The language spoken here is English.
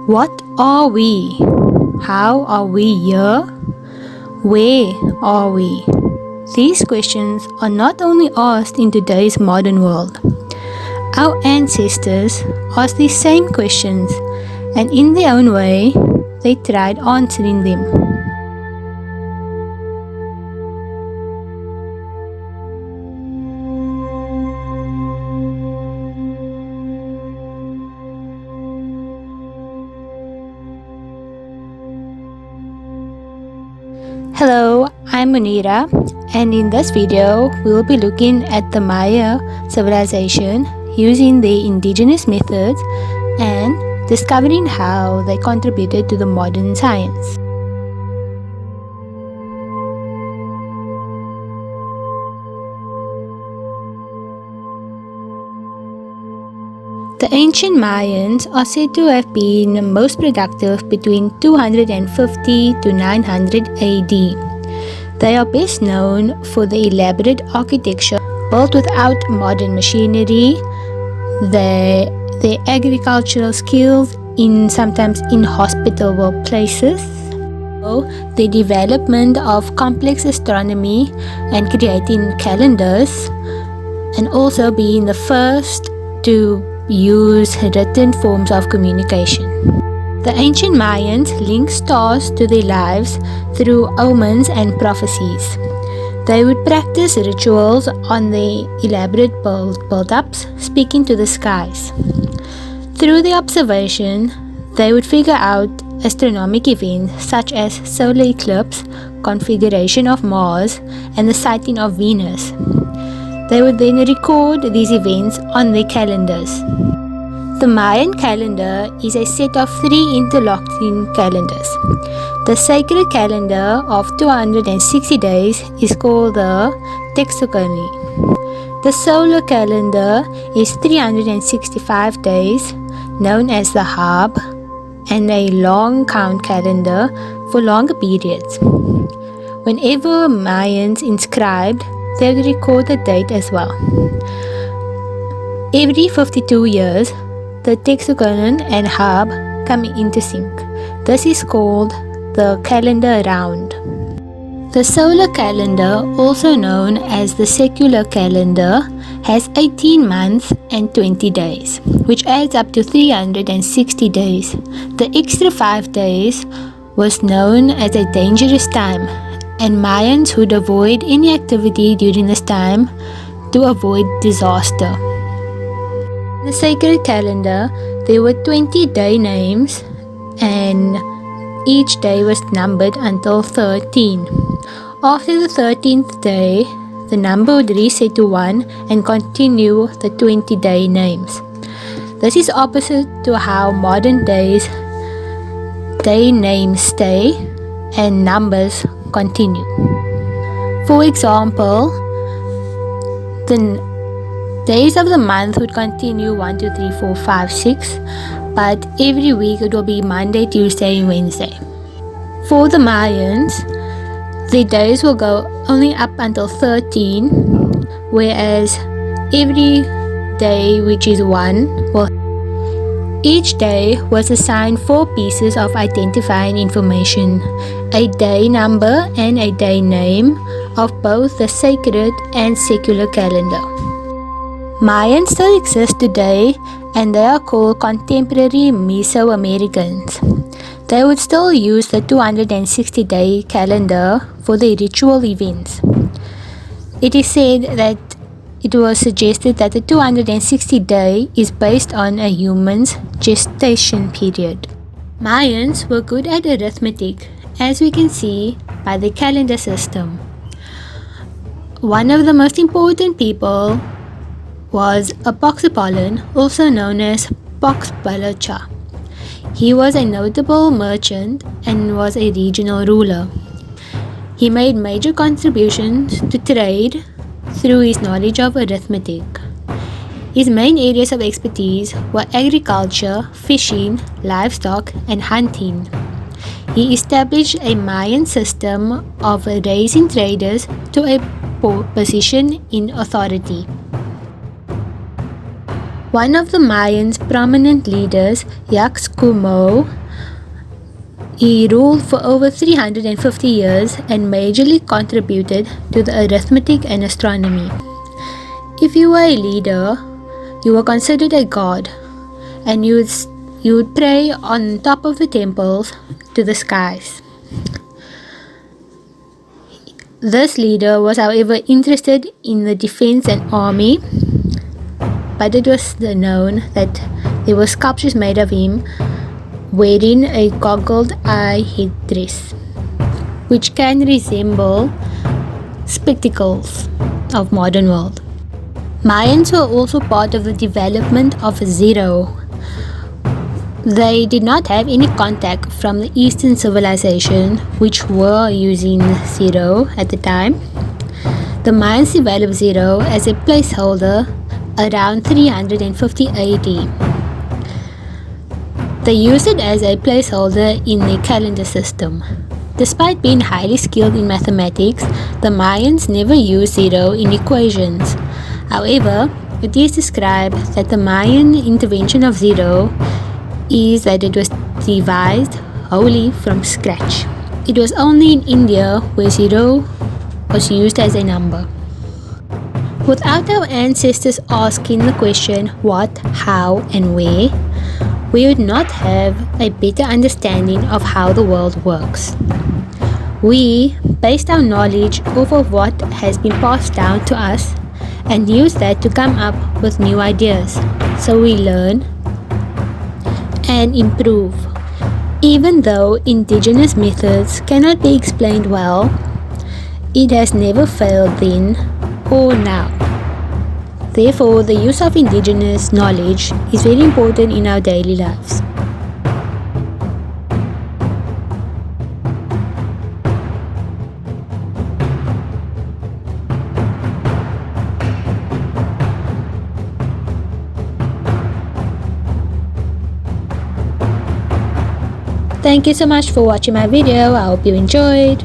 What are we? How are we here? Where are we? These questions are not only asked in today's modern world. Our ancestors asked these same questions, and in their own way, they tried answering them. Hello, I'm Munira, and in this video, we will be looking at the Maya civilization using their indigenous methods and discovering how they contributed to the modern science. The ancient Mayans are said to have been most productive between 250 to 900 AD. They are best known for the elaborate architecture built without modern machinery, their agricultural skills in sometimes inhospitable places, the development of complex astronomy and creating calendars, and also being the first to use written forms of communication. The ancient Mayans linked stars to their lives through omens and prophecies. They would practice rituals on the elaborate build-ups, speaking to the skies. Through the observation, they would figure out astronomical events such as solar eclipse, configuration of Mars, and the sighting of Venus. They would then record these events on their calendars. The Mayan calendar is a set of 3 interlocking calendars. The sacred calendar of 260 days is called the Texucani. The solar calendar is 365 days, known as the Hab, and a long count calendar for longer periods. Whenever Mayans inscribed, they would record the date as well. Every 52 years, the Texucanon and Hab come into sync. This is called the calendar round. The solar calendar, also known as the secular calendar, has 18 months and 20 days, which adds up to 360 days. The extra 5 days was known as a dangerous time, and Mayans would avoid any activity during this time to avoid disaster. In the sacred calendar, there were 20 day names, and each day was numbered until 13. After the 13th day, the number would reset to 1 and continue the 20 day names. This is opposite to how modern days day names stay and numbers continue. For example, the days of the month would continue 1, 2, 3, 4, 5, 6, but every week it will be Monday, Tuesday, and Wednesday. For the Mayans, the days will go only up until 13, whereas every day, which is 1, will each day was assigned 4 pieces of identifying information, a day number and a day name of both the sacred and secular calendar. Mayans still exist today, and they are called contemporary Mesoamericans. They would still use the 260-day calendar for their ritual events. It is said that it was suggested that the 260-day is based on a human's gestation period. Mayans were good at arithmetic, as we can see by the calendar system. One of the most important people was Apoxapollon, also known as Poxbalacha. He was a notable merchant and was a regional ruler. He made major contributions to trade through his knowledge of arithmetic. His main areas of expertise were agriculture, fishing, livestock, and hunting. He established a Mayan system of raising traders to a position in authority. One of the Mayans' prominent leaders, Yaxcumo, he ruled for over 350 years and majorly contributed to the arithmetic and astronomy. If you were a leader, you were considered a god, and you would pray on top of the temples to the skies. This leader was, however, interested in the defense and army, but it was known that there were sculptures made of him wearing a goggled eye headdress, which can resemble spectacles of modern world. Mayans were also part of the development of zero. They did not have any contact from the Eastern civilization, which were using zero at the time. The Mayans developed zero as a placeholder around 350 AD. They used it as a placeholder in their calendar system. Despite being highly skilled in mathematics, the Mayans never used zero in equations. However, it is described that the Mayan intervention of zero is that it was devised wholly from scratch. It was only in India where zero was used as a number. Without our ancestors asking the question what, how, and where, we would not have a better understanding of how the world works. We based our knowledge off of what has been passed down to us and use that to come up with new ideas. So we learn and improve. Even though indigenous methods cannot be explained well, it has never failed then or now. Therefore, the use of indigenous knowledge is very important in our daily lives. Thank you so much for watching my video. I hope you enjoyed.